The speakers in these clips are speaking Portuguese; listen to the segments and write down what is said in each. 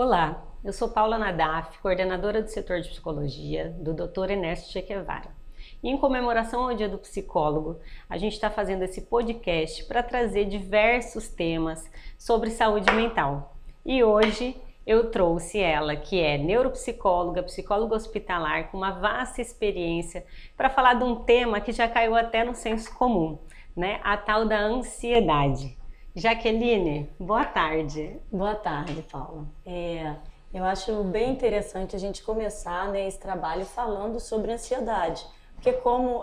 Olá, eu sou Paula Nadaf, coordenadora do setor de psicologia do Dr. Ernesto Che Guevara. E em comemoração ao Dia do Psicólogo, a gente está fazendo esse podcast para trazer diversos temas sobre saúde mental. E hoje eu trouxe ela, que é neuropsicóloga, psicóloga hospitalar, com uma vasta experiência, para falar de um tema que já caiu até no senso comum, né? A tal da ansiedade. Jaqueline, boa tarde. Boa tarde, Paula. Eu acho bem interessante a gente começar, né, esse trabalho falando sobre ansiedade, porque como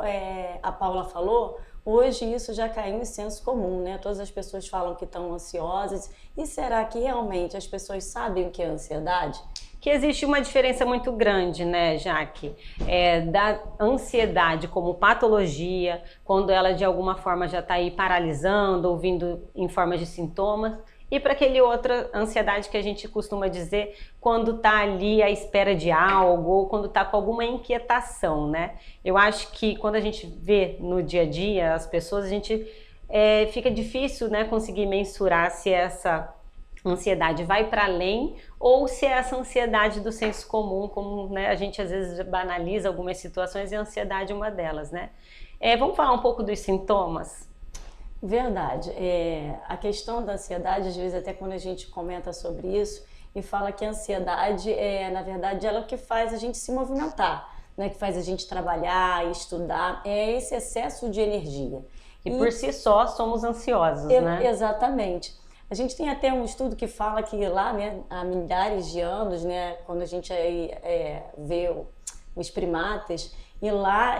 a Paula falou, hoje isso já caiu em senso comum, né? Todas as pessoas falam que estão ansiosas. E será que realmente as pessoas sabem o que é ansiedade? Que existe uma diferença muito grande, né, Jaque, da ansiedade como patologia, quando ela de alguma forma já está aí paralisando, ou vindo em forma de sintomas, e para aquele outra ansiedade que a gente costuma dizer quando está ali à espera de algo, ou quando está com alguma inquietação, né? Eu acho que quando a gente vê no dia a dia as pessoas, a gente fica difícil, né, conseguir mensurar se essa ansiedade vai para além ou se é essa ansiedade do senso comum, como, né, a gente às vezes banaliza algumas situações e a ansiedade é uma delas, né? Vamos falar um pouco dos sintomas? Verdade. A questão da ansiedade, às vezes até quando a gente comenta sobre isso e fala que a ansiedade na verdade, ela que faz a gente se movimentar, né? Que faz a gente trabalhar, estudar, é esse excesso de energia. E por si só somos ansiosos, né? Exatamente. A gente tem até um estudo que fala que lá, né, há milhares de anos, né, quando a gente vê os primatas, e lá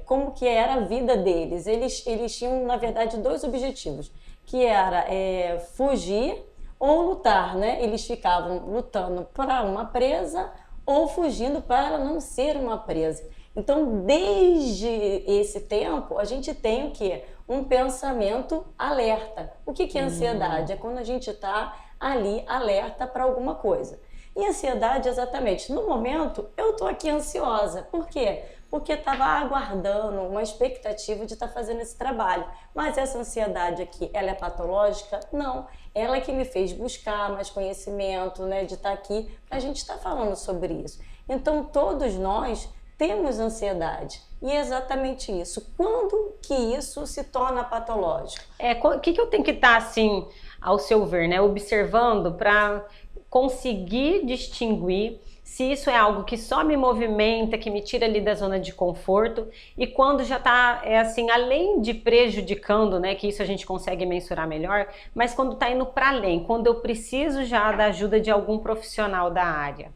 como que era a vida deles. Eles tinham, na verdade, dois objetivos, que era fugir ou lutar, né? Eles ficavam lutando para uma presa ou fugindo para não ser uma presa. Então, desde esse tempo, a gente tem o quê? Um pensamento alerta. O que é ansiedade? É quando a gente está ali alerta para alguma coisa. E ansiedade, exatamente, no momento eu estou aqui ansiosa. Por quê? Porque estava aguardando uma expectativa de estar fazendo esse trabalho. Mas essa ansiedade aqui, ela é patológica? Não. Ela é que me fez buscar mais conhecimento, né, de estar aqui, para a gente estar falando sobre isso. Então, todos nós temos ansiedade. E é exatamente isso. Quando que isso se torna patológico? O que eu tenho que estar, assim, ao seu ver, né, observando para conseguir distinguir se isso é algo que só me movimenta, que me tira ali da zona de conforto, e quando já está, assim, além de prejudicando, né, que isso a gente consegue mensurar melhor, mas quando está indo para além, quando eu preciso já da ajuda de algum profissional da área.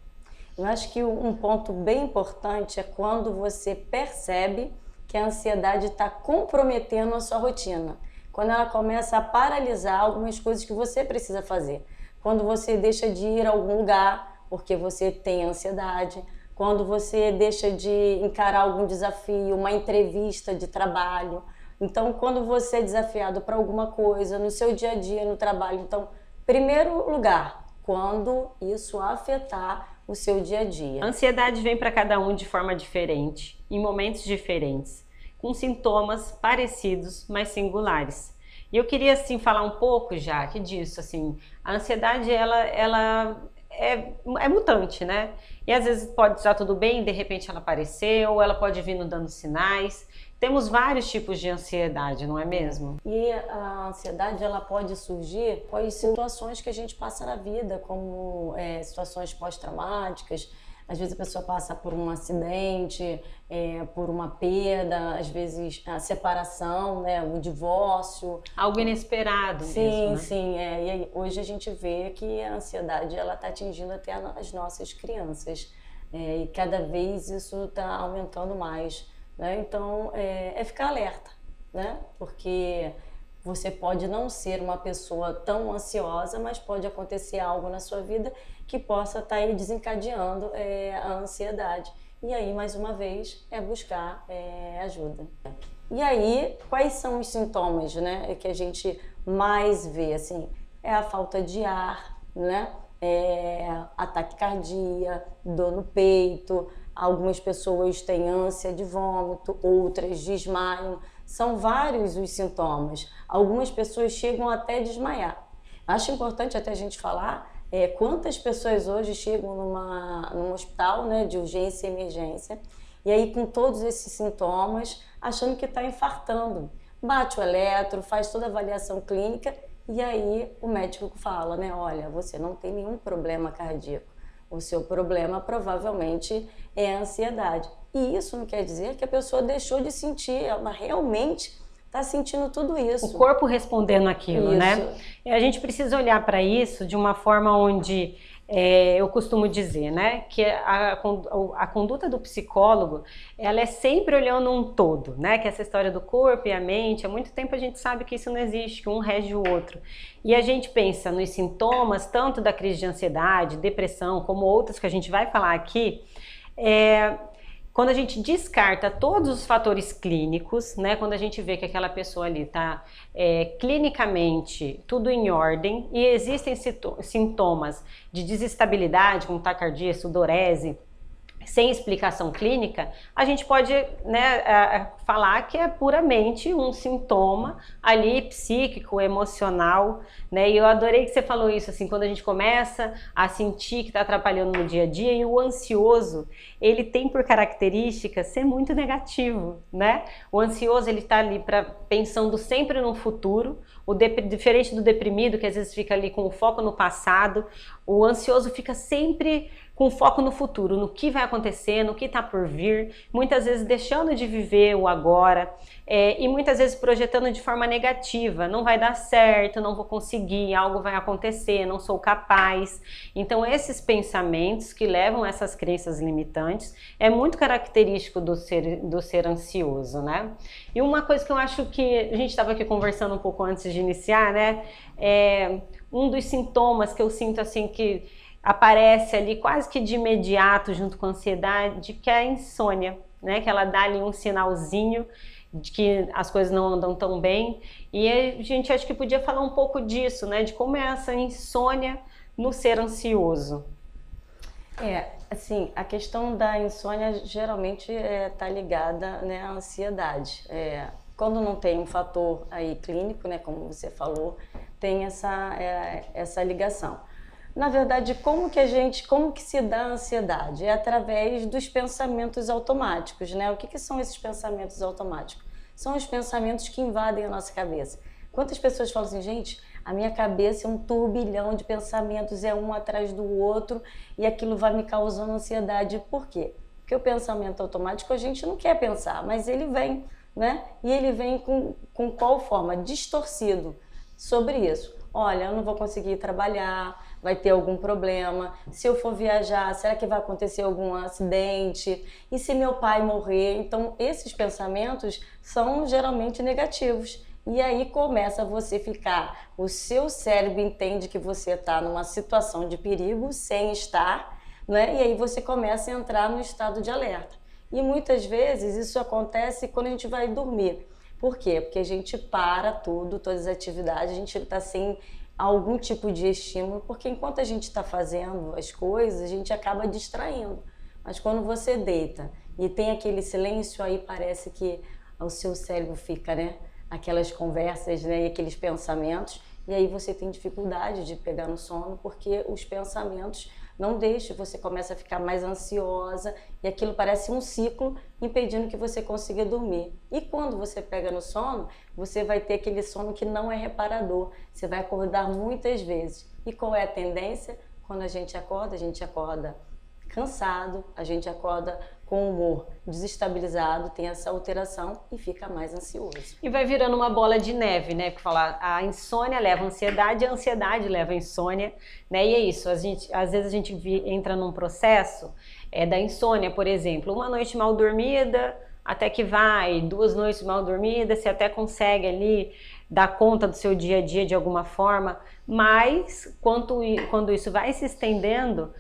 Eu acho que um ponto bem importante é quando você percebe que a ansiedade está comprometendo a sua rotina. Quando ela começa a paralisar algumas coisas que você precisa fazer. Quando você deixa de ir a algum lugar porque você tem ansiedade. Quando você deixa de encarar algum desafio, uma entrevista de trabalho. Então, quando você é desafiado para alguma coisa no seu dia a dia, no trabalho. Então, primeiro lugar, quando isso afetar o seu dia a dia. A ansiedade vem para cada um de forma diferente, em momentos diferentes, com sintomas parecidos, mas singulares. E eu queria, assim, falar um pouco, Jaque, disso, assim, a ansiedade, ela é mutante, né? E às vezes pode estar tudo bem, de repente ela apareceu, ela pode vir nos dando sinais. Temos vários tipos de ansiedade, não é mesmo? E a ansiedade, ela pode surgir por situações que a gente passa na vida, como situações pós-traumáticas. Às vezes a pessoa passa por um acidente, por uma perda, às vezes a separação, né, o divórcio. Algo inesperado mesmo, né? Sim. E aí, hoje a gente vê que a ansiedade está atingindo até as nossas crianças. E cada vez isso está aumentando mais. Né? Então, ficar alerta, né? Porque você pode não ser uma pessoa tão ansiosa, mas pode acontecer algo na sua vida que possa estar aí desencadeando a ansiedade. E aí, mais uma vez, buscar ajuda. E aí, quais são os sintomas, né, que a gente mais vê? Assim, é a falta de ar, né? Ataque cardíaco, dor no peito. Algumas pessoas têm ânsia de vômito, outras desmaiam. São vários os sintomas. Algumas pessoas chegam até a desmaiar. Acho importante até a gente falar Quantas pessoas hoje chegam num hospital, né, de urgência e emergência, e aí com todos esses sintomas, achando que está infartando. Bate o eletro, faz toda a avaliação clínica, e aí o médico fala, né, olha, você não tem nenhum problema cardíaco. O seu problema provavelmente é a ansiedade. E isso não quer dizer que a pessoa deixou de sentir, ela realmente está sentindo tudo isso. O corpo respondendo aquilo, isso, né? E a gente precisa olhar para isso de uma forma onde, eu costumo dizer, né, que a conduta do psicólogo, ela é sempre olhando um todo, né, que essa história do corpo e a mente, há muito tempo a gente sabe que isso não existe, que um rege o outro. E a gente pensa nos sintomas, tanto da crise de ansiedade, depressão, como outros que a gente vai falar aqui, quando a gente descarta todos os fatores clínicos, né, quando a gente vê que aquela pessoa ali está clinicamente tudo em ordem e existem sintomas de desestabilidade, como taquicardia, sudorese, sem explicação clínica, a gente pode, né, falar que é puramente um sintoma ali psíquico, emocional, né? E eu adorei que você falou isso, assim, quando a gente começa a sentir que está atrapalhando no dia a dia, e o ansioso, ele tem por característica ser muito negativo, né? O ansioso, ele está ali pensando sempre no futuro, diferente do deprimido, que às vezes fica ali com o foco no passado, o ansioso fica sempre com foco no futuro, no que vai acontecer, no que está por vir, muitas vezes deixando de viver o agora, e muitas vezes projetando de forma negativa, não vai dar certo, não vou conseguir, algo vai acontecer, não sou capaz. Então esses pensamentos que levam a essas crenças limitantes é muito característico do ser ansioso, né? E uma coisa que eu acho que a gente estava aqui conversando um pouco antes de iniciar, né? Um dos sintomas que eu sinto assim que aparece ali quase que de imediato junto com a ansiedade, que é a insônia, né? Que ela dá ali um sinalzinho de que as coisas não andam tão bem. E a gente acho que podia falar um pouco disso, né? De como é essa insônia no ser ansioso. Assim, a questão da insônia geralmente está ligada, né, à ansiedade. Quando não tem um fator aí clínico, né, como você falou, tem essa ligação. Na verdade, como que se dá a ansiedade? É através dos pensamentos automáticos, né? O que são esses pensamentos automáticos? São os pensamentos que invadem a nossa cabeça. Quantas pessoas falam assim, gente, a minha cabeça é um turbilhão de pensamentos, é um atrás do outro, e aquilo vai me causando ansiedade. Por quê? Porque o pensamento automático a gente não quer pensar, mas ele vem, né? E ele vem com qual forma? Distorcido sobre isso. Olha, eu não vou conseguir trabalhar, vai ter algum problema, se eu for viajar, será que vai acontecer algum acidente? E se meu pai morrer? Então, esses pensamentos são geralmente negativos. E aí começa você ficar, o seu cérebro entende que você está numa situação de perigo sem estar, né? E aí você começa a entrar no estado de alerta. E muitas vezes isso acontece quando a gente vai dormir. Por quê? Porque a gente para tudo, todas as atividades, a gente está sem algum tipo de estímulo, porque enquanto a gente está fazendo as coisas, a gente acaba distraindo. Mas quando você deita e tem aquele silêncio, aí parece que o seu cérebro fica, né? Aquelas conversas, né? E aqueles pensamentos, e aí você tem dificuldade de pegar no sono, porque os pensamentos não deixam, você começa a ficar mais ansiosa, e aquilo parece um ciclo impedindo que você consiga dormir. E quando você pega no sono, você vai ter aquele sono que não é reparador, você vai acordar muitas vezes. E qual é a tendência? Quando a gente acorda cansado, a gente acorda com o humor desestabilizado, tem essa alteração e fica mais ansioso. E vai virando uma bola de neve, né? Porque falar, a insônia leva a ansiedade leva a insônia, né? E é isso, às vezes a gente entra num processo da insônia, por exemplo, uma noite mal dormida, até que vai, 2 noites mal dormidas, você até consegue ali dar conta do seu dia a dia de alguma forma, mas quando isso vai se estendendo,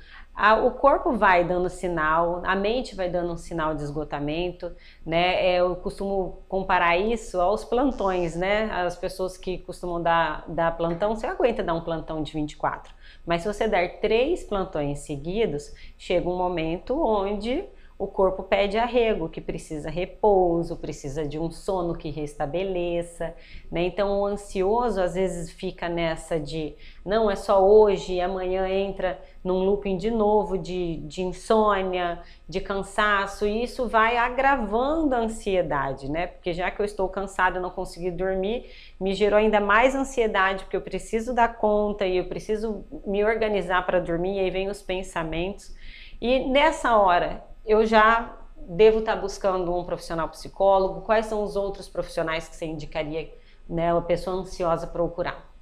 o corpo vai dando sinal, a mente vai dando um sinal de esgotamento, né? Eu costumo comparar isso aos plantões, né? As pessoas que costumam dar plantão, você aguenta dar um plantão de 24, mas se você der 3 plantões seguidos, chega um momento onde o corpo pede arrego, que precisa repouso, precisa de um sono que restabeleça, né? Então o ansioso às vezes fica nessa de não, é só hoje e amanhã entra num looping de novo de insônia, de cansaço, e isso vai agravando a ansiedade, né? Porque já que eu estou cansada e não consegui dormir, me gerou ainda mais ansiedade, porque eu preciso dar conta e eu preciso me organizar para dormir, e aí vem os pensamentos. E nessa hora, eu já devo estar buscando um profissional psicólogo. Quais são os outros profissionais que você indicaria, né, a pessoa ansiosa procurar?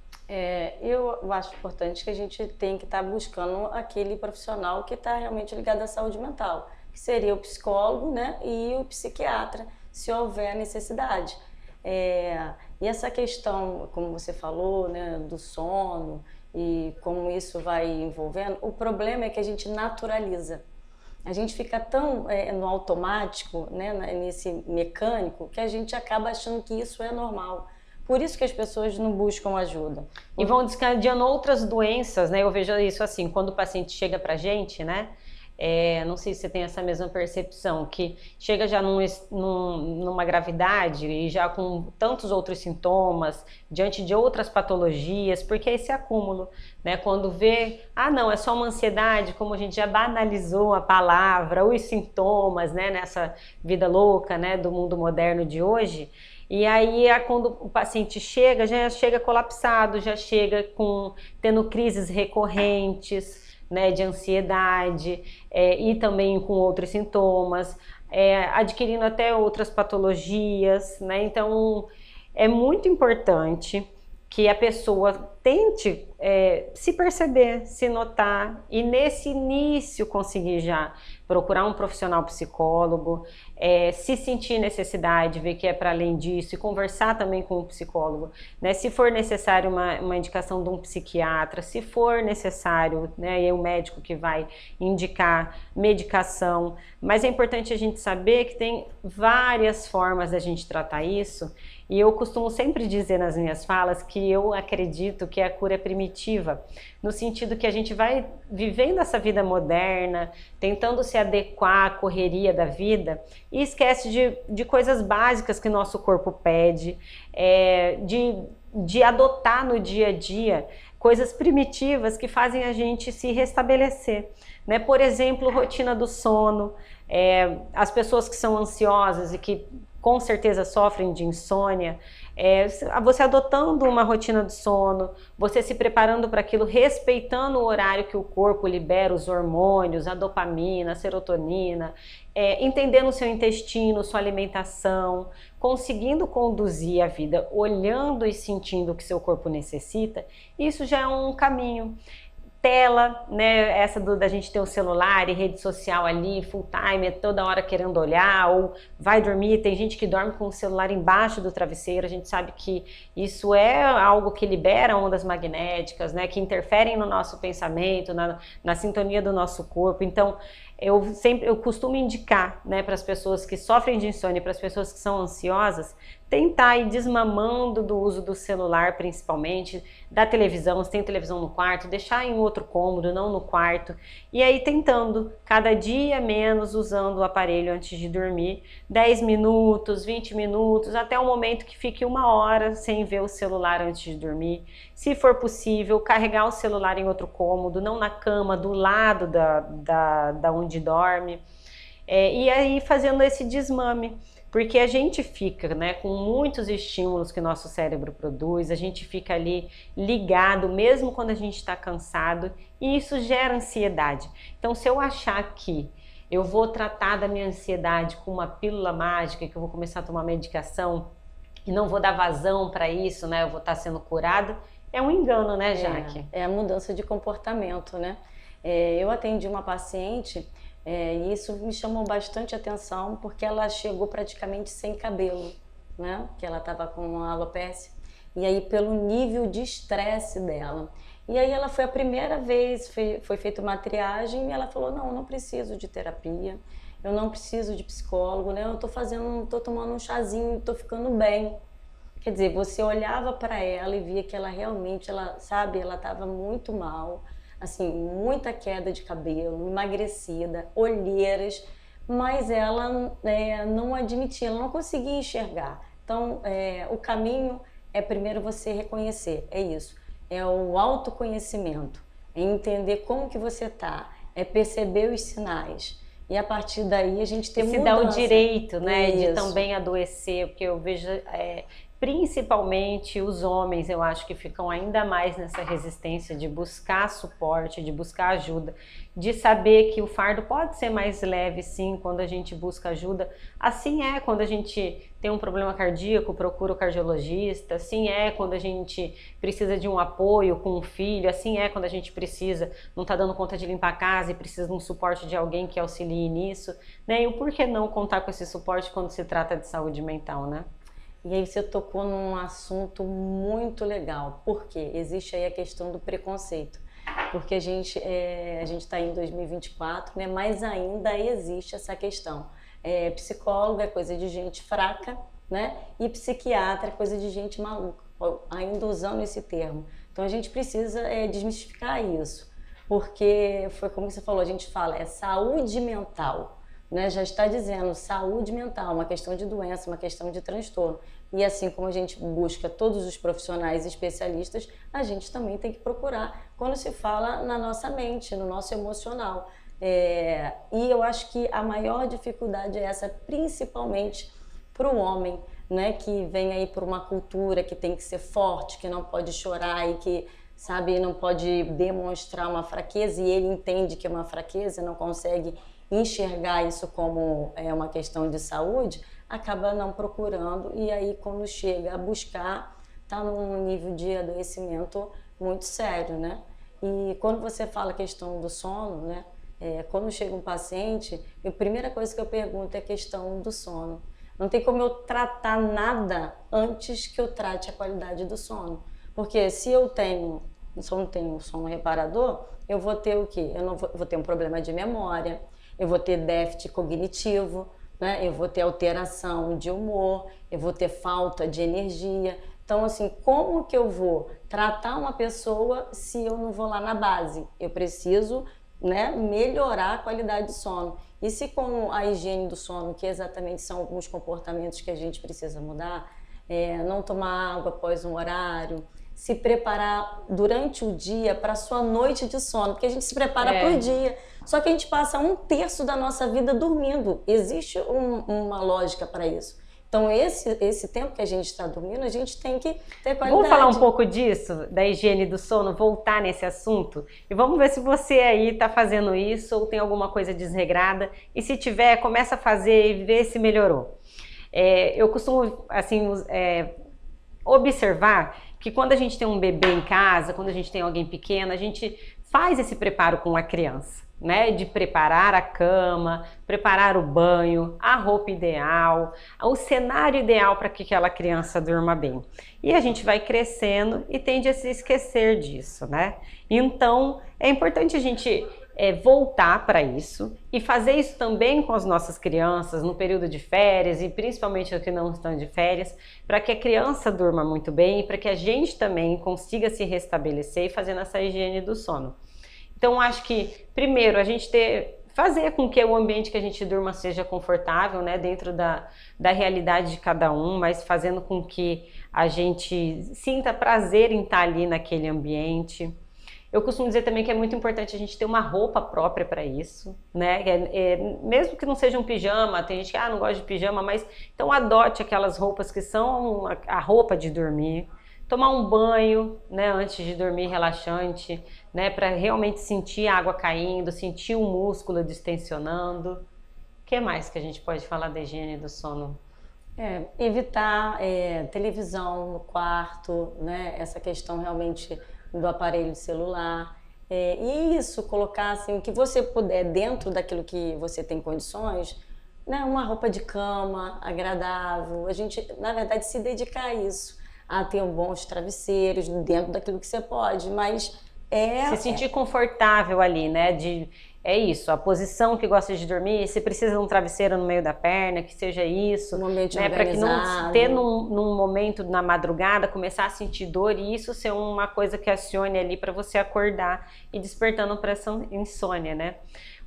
Eu acho importante que a gente tem que estar buscando aquele profissional que está realmente ligado à saúde mental, que seria o psicólogo, né, e o psiquiatra, se houver necessidade. E essa questão, como você falou, né, do sono e como isso vai envolvendo, o problema é que a gente naturaliza. A gente fica tão no automático, né, nesse mecânico, que a gente acaba achando que isso é normal. Por isso que as pessoas não buscam ajuda. E vão desencadeando outras doenças, né? Eu vejo isso assim, quando o paciente chega pra gente, né? Não sei se você tem essa mesma percepção, que chega já numa gravidade e já com tantos outros sintomas, diante de outras patologias, porque é esse acúmulo, né? Quando vê, não, é só uma ansiedade, como a gente já banalizou a palavra, os sintomas, né? Nessa vida louca, né? Do mundo moderno de hoje. E aí, quando o paciente chega, já chega colapsado, já chega tendo crises recorrentes, né, de ansiedade, e também com outros sintomas, adquirindo até outras patologias, né? Então, é muito importante que a pessoa tente se perceber, se notar e nesse início conseguir já procurar um profissional psicólogo, se sentir necessidade, ver que é para além disso e conversar também com o psicólogo, né? Se for necessário uma indicação de um psiquiatra, se for necessário, né, e é o médico que vai indicar medicação, mas é importante a gente saber que tem várias formas da gente tratar isso. E eu costumo sempre dizer nas minhas falas que eu acredito que a cura é primitiva, no sentido que a gente vai vivendo essa vida moderna, tentando se adequar à correria da vida e esquece de coisas básicas que o nosso corpo pede, de adotar no dia a dia coisas primitivas que fazem a gente se restabelecer, né? Por exemplo, rotina do sono, as pessoas que são ansiosas e que com certeza sofrem de insônia, você adotando uma rotina de sono, você se preparando para aquilo, respeitando o horário que o corpo libera os hormônios, a dopamina, a serotonina, entendendo o seu intestino, sua alimentação, conseguindo conduzir a vida, olhando e sentindo o que seu corpo necessita, isso já é um caminho. Tela, né, essa da gente ter o celular e rede social ali, full time, toda hora querendo olhar, ou vai dormir, tem gente que dorme com o celular embaixo do travesseiro, a gente sabe que isso é algo que libera ondas magnéticas, né, que interferem no nosso pensamento, na sintonia do nosso corpo. Então, eu costumo indicar, né, para as pessoas que sofrem de insônia, para as pessoas que são ansiosas, tentar ir desmamando do uso do celular, principalmente, da televisão, se tem televisão no quarto, deixar em outro cômodo, não no quarto, e aí tentando cada dia menos usando o aparelho antes de dormir, 10 minutos, 20 minutos, até o momento que fique 1 hora sem ver o celular antes de dormir. Se for possível, carregar o celular em outro cômodo, não na cama, do lado da onde dorme, e aí fazendo esse desmame. Porque a gente fica, né, com muitos estímulos que o nosso cérebro produz, a gente fica ali ligado, mesmo quando a gente está cansado, e isso gera ansiedade. Então, se eu achar que eu vou tratar da minha ansiedade com uma pílula mágica, que eu vou começar a tomar medicação e não vou dar vazão para isso, né, eu vou estar sendo curada, é um engano, né, Jaque? É a mudança de comportamento, né? Eu atendi uma paciente... e isso me chamou bastante atenção porque ela chegou praticamente sem cabelo, né? Que ela estava com alopecia. E aí pelo nível de estresse dela. E aí ela foi a primeira vez, foi feita uma triagem e ela falou, não preciso de terapia, eu não preciso de psicólogo, né? Eu tô tomando um chazinho, tô ficando bem. Quer dizer, você olhava para ela e via que ela realmente, ela estava muito mal. Assim, muita queda de cabelo, emagrecida, olheiras, mas ela não admitia, ela não conseguia enxergar. Então, o caminho é primeiro você reconhecer, é isso, é o autoconhecimento, é entender como que você está, é perceber os sinais. E a partir daí a gente tem mudança. Se dá o direito, né, de também adoecer, porque eu vejo principalmente os homens, eu acho que ficam ainda mais nessa resistência de buscar suporte, de buscar ajuda, de saber que o fardo pode ser mais leve sim quando a gente busca ajuda. Assim é quando a gente tem um problema cardíaco, procura o cardiologista, assim é quando a gente precisa de um apoio com um filho, assim é quando a gente precisa, não está dando conta de limpar a casa e precisa de um suporte de alguém que auxilie nisso, né? E o porquê não contar com esse suporte quando se trata de saúde mental, né? E aí você tocou num assunto muito legal, porque existe aí a questão do preconceito. Porque a gente está em 2024, né? Mas ainda existe essa questão. Psicólogo é coisa de gente fraca, né? E psiquiatra é coisa de gente maluca, ainda usando esse termo. Então a gente precisa desmistificar isso, porque foi como você falou, a gente fala, é saúde mental. Né, já está dizendo saúde mental, uma questão de doença, uma questão de transtorno. E assim como a gente busca todos os profissionais especialistas, a gente também tem que procurar quando se fala na nossa mente, no nosso emocional. E eu acho que a maior dificuldade é essa, principalmente para o homem, né, que vem aí por uma cultura que tem que ser forte, que não pode chorar e que, sabe, não pode demonstrar uma fraqueza, e ele entende que é uma fraqueza, não consegue enxergar isso como uma questão de saúde, acaba não procurando, e aí quando chega a buscar, está num nível de adoecimento muito sério, né? E quando você fala a questão do sono, né? Quando chega um paciente, a primeira coisa que eu pergunto é a questão do sono. Não tem como eu tratar nada antes que eu trate a qualidade do sono, porque se eu não tenho sono reparador, eu vou ter o quê? Eu não vou ter um problema de memória, eu vou ter déficit cognitivo, né? Eu vou ter alteração de humor, eu vou ter falta de energia. Então, assim, como que eu vou tratar uma pessoa se eu não vou lá na base? Eu preciso, né, melhorar a qualidade de sono. E se com a higiene do sono, que exatamente são alguns comportamentos que a gente precisa mudar, não tomar água após um horário, se preparar durante o dia para a sua noite de sono, porque a gente se prepara para o dia. Só que a gente passa 1/3 da nossa vida dormindo. Existe uma lógica para isso. Então, esse tempo que a gente está dormindo, a gente tem que ter qualidade. Vamos falar um pouco disso, da higiene do sono, voltar nesse assunto? E vamos ver se você aí está fazendo isso ou tem alguma coisa desregrada. E se tiver, começa a fazer e vê se melhorou. Eu costumo, assim, observar que quando a gente tem um bebê em casa, quando a gente tem alguém pequeno, a gente faz esse preparo com a criança, né? De preparar a cama, preparar o banho, a roupa ideal, o cenário ideal para que aquela criança durma bem. E a gente vai crescendo e tende a se esquecer disso, né? Então, é importante a gente voltar para isso e fazer isso também com as nossas crianças no período de férias e principalmente os que não estão de férias, para que a criança durma muito bem e para que a gente também consiga se restabelecer e fazendo essa higiene do sono. Então, acho que primeiro a gente fazer com que o ambiente que a gente durma seja confortável, né, dentro da realidade de cada um, mas fazendo com que a gente sinta prazer em estar ali naquele ambiente. Eu costumo dizer também que é muito importante a gente ter uma roupa própria para isso, né? Mesmo que não seja um pijama, tem gente que não gosta de pijama, mas então adote aquelas roupas que são a roupa de dormir. Tomar um banho, né, antes de dormir, relaxante, né, para realmente sentir a água caindo, sentir o músculo distensionando. O que mais que a gente pode falar da higiene do sono? Evitar televisão no quarto, né, essa questão realmente do aparelho celular. E isso, colocar assim, o que você puder dentro daquilo que você tem condições, né, uma roupa de cama agradável, a gente, na verdade, se dedicar a isso, a ter bons travesseiros dentro daquilo que você pode, mas se sentir confortável ali, né? É isso, a posição que gosta de dormir, se precisa de um travesseiro no meio da perna, que seja isso, né? Para que não ter num momento na madrugada começar a sentir dor e isso ser uma coisa que acione ali para você acordar e despertando para essa insônia, né?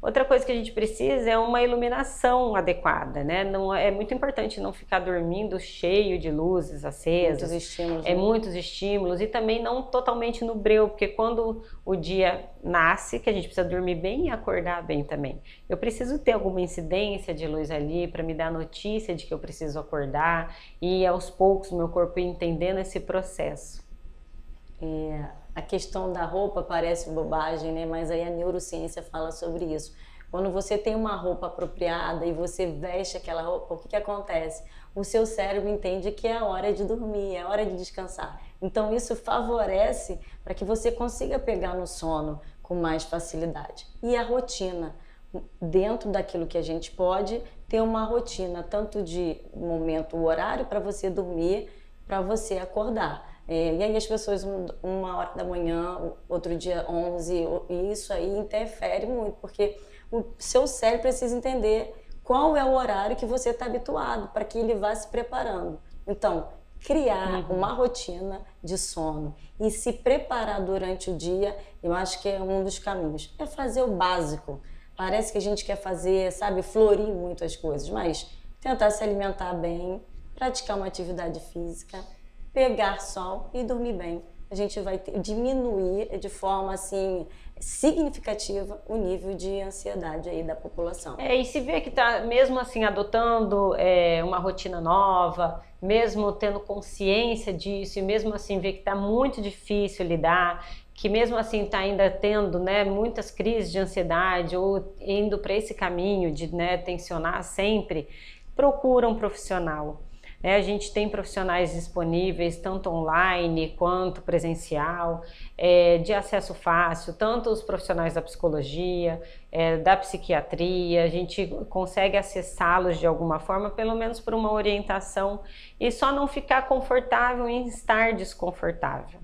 Outra coisa que a gente precisa é uma iluminação adequada, né? Não, é muito importante não ficar dormindo cheio de luzes acesas. Muitos estímulos. Muitos estímulos, e também não totalmente no breu, porque quando o dia nasce, que a gente precisa dormir bem e acordar bem também. Eu preciso ter alguma incidência de luz ali para me dar notícia de que eu preciso acordar e aos poucos meu corpo ir entendendo esse processo. A questão da roupa parece bobagem, né? Mas aí a neurociência fala sobre isso. Quando você tem uma roupa apropriada e você veste aquela roupa, o que acontece? O seu cérebro entende que é a hora de dormir, é a hora de descansar. Então isso favorece para que você consiga pegar no sono com mais facilidade. E a rotina, dentro daquilo que a gente pode, ter uma rotina, tanto de momento, o horário para você dormir, para você acordar. E aí as pessoas, 1h da manhã, outro dia 11, e isso aí interfere muito, porque o seu cérebro precisa entender qual é o horário que você está habituado, para que ele vá se preparando. Então, criar uma rotina de sono e se preparar durante o dia, eu acho que é um dos caminhos. É fazer o básico. Parece que a gente quer fazer, sabe, florir muito as coisas, mas tentar se alimentar bem, praticar uma atividade física, pegar sol e dormir bem. A gente vai diminuir de forma assim significativa o nível de ansiedade aí da população. E se vê que está mesmo assim adotando uma rotina nova, mesmo tendo consciência disso, e mesmo assim vê que está muito difícil lidar, que mesmo assim está ainda tendo, né, muitas crises de ansiedade ou indo para esse caminho de, né, tensionar sempre, procura um profissional. A gente tem profissionais disponíveis, tanto online quanto presencial, de acesso fácil, tanto os profissionais da psicologia, da psiquiatria, a gente consegue acessá-los de alguma forma, pelo menos por uma orientação, e só não ficar confortável em estar desconfortável.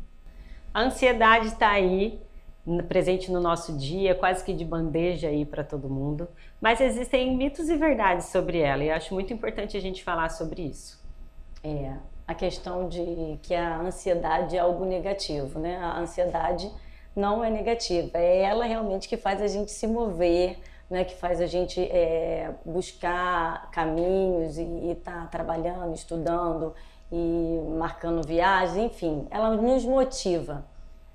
A ansiedade está aí, presente no nosso dia, quase que de bandeja aí para todo mundo, mas existem mitos e verdades sobre ela, e eu acho muito importante a gente falar sobre isso. A questão de que a ansiedade é algo negativo, né? A ansiedade não é negativa, é ela realmente que faz a gente se mover, né? Que faz a gente buscar caminhos e estar trabalhando, estudando e marcando viagens, enfim, ela nos motiva.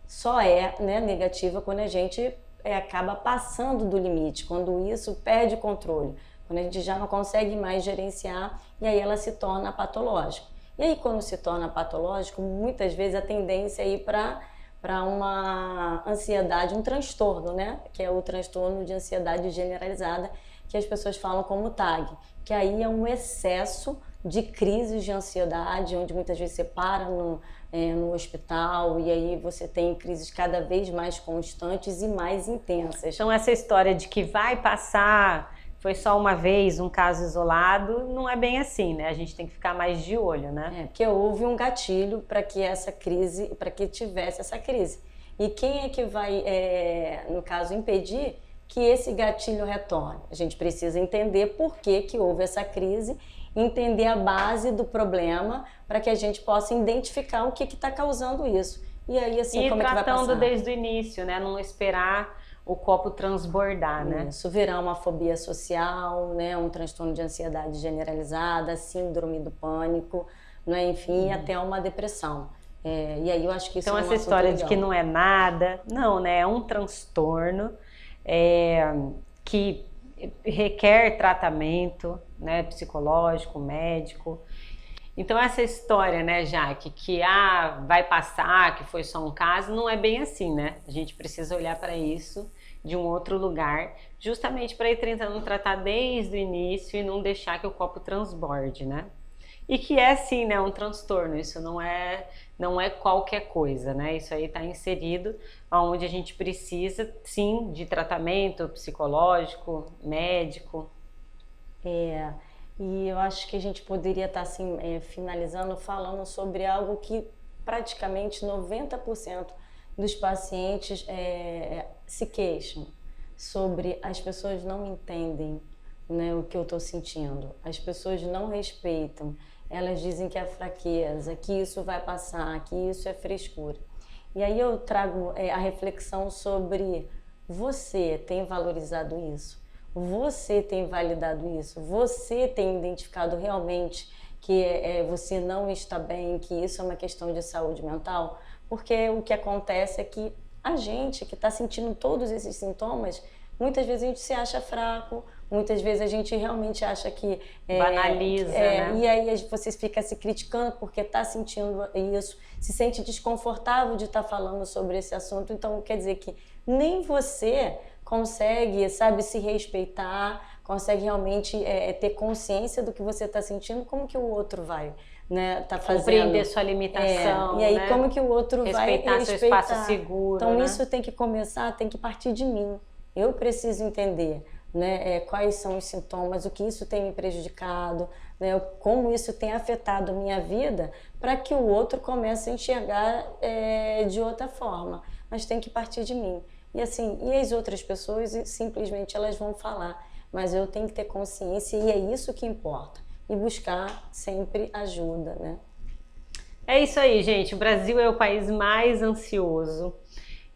Só né, negativa quando a gente acaba passando do limite, quando isso perde controle. Quando a gente já não consegue mais gerenciar, e aí ela se torna patológica. E aí quando se torna patológico, muitas vezes a tendência é ir para uma ansiedade, um transtorno, né? Que é o transtorno de ansiedade generalizada, que as pessoas falam como TAG, que aí é um excesso de crises de ansiedade, onde muitas vezes você para no hospital e aí você tem crises cada vez mais constantes e mais intensas. Então essa história de que vai passar, foi só uma vez, um caso isolado, não é bem assim, né? A gente tem que ficar mais de olho, né? Porque houve um gatilho para que essa crise, para que tivesse essa crise. E quem é que vai, no caso, impedir que esse gatilho retorne? A gente precisa entender por que houve essa crise, entender a base do problema para que a gente possa identificar o que está causando isso. E aí, assim, como é que vai passar? E tratando desde o início, né? Não esperar o copo transbordar, né? Isso virar uma fobia social, né? Um transtorno de ansiedade generalizada, síndrome do pânico, né? Enfim, até uma depressão. E aí eu acho que isso então é um essa história legal. De que não é nada, não, né? É um transtorno que requer tratamento, né? Psicológico, médico. Então essa história, né, Jaque, que vai passar, que foi só um caso, não é bem assim, né? A gente precisa olhar para isso de um outro lugar, justamente para ir tentando tratar desde o início e não deixar que o copo transborde, né? E que é sim, né, um transtorno, isso não é qualquer coisa, né? Isso aí está inserido onde a gente precisa, sim, de tratamento psicológico, médico. E eu acho que a gente poderia estar assim, finalizando falando sobre algo que praticamente 90% dos pacientes se queixam sobre as pessoas não entendem, né, o que eu estou sentindo, as pessoas não respeitam, elas dizem que é fraqueza, que isso vai passar, que isso é frescura. E aí eu trago a reflexão sobre Você tem valorizado isso? Você tem validado isso? Você tem identificado realmente que você não está bem, que isso é uma questão de saúde mental? Porque o que acontece é que a gente que está sentindo todos esses sintomas, muitas vezes a gente se acha fraco, muitas vezes a gente realmente acha que... banaliza, né? E aí você fica se criticando porque está sentindo isso, se sente desconfortável de estar falando sobre esse assunto. Então, quer dizer que nem você consegue, sabe, se respeitar, consegue realmente ter consciência do que você está sentindo, como que o outro vai, né, tá fazendo? Compreender sua limitação, e aí, né? como que o outro vai respeitar seu espaço seguro, então, né? isso tem que começar, tem que partir de mim. Eu preciso entender, né, quais são os sintomas, o que isso tem me prejudicado, né, como isso tem afetado a minha vida, para que o outro comece a enxergar de outra forma. Mas tem que partir de mim. E assim, e as outras pessoas simplesmente elas vão falar, mas eu tenho que ter consciência e é isso que importa. E buscar sempre ajuda, né? É isso aí, gente. O Brasil é o país mais ansioso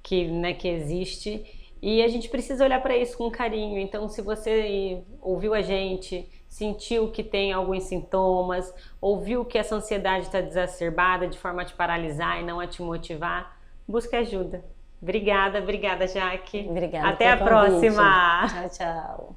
que existe. E a gente precisa olhar para isso com carinho. Então, se você ouviu a gente, sentiu que tem alguns sintomas, ouviu que essa ansiedade está exacerbada de forma a te paralisar e não a te motivar, busque ajuda. Obrigada, Jaque. Obrigada. Até a próxima. Tchau, tchau.